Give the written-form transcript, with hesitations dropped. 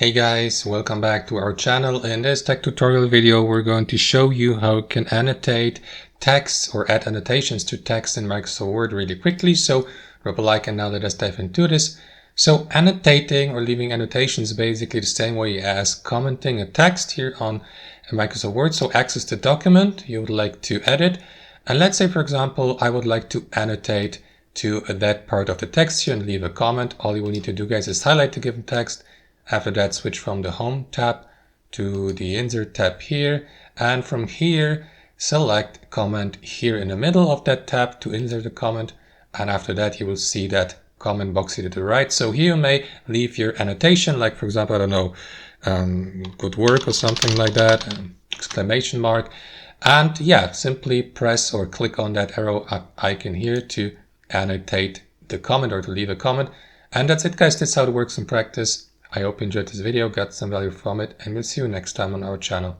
Hey guys, welcome back to our channel. In this tech tutorial video, we're going to show you how you can annotate text or add annotations to text in Microsoft Word really quickly. So drop a like and now let us dive into this. So annotating or leaving annotations is basically the same way as commenting a text here on Microsoft Word. So access the document you would like to edit. And let's say, for example, I would like to annotate to that part of the text here and leave a comment. All you will need to do, guys, is highlight the given text. After that, switch from the Home tab to the Insert tab here, and from here select comment here in the middle of that tab to insert the comment, and after that you will see that comment box here to the right. So here you may leave your annotation, like for example, I don't know, good work or something like that, exclamation mark, and yeah, simply press or click on that arrow icon here to annotate the comment or to leave a comment. And that's it, guys. That's how it works in practice. I hope you enjoyed this video, got some value from it, and we'll see you next time on our channel.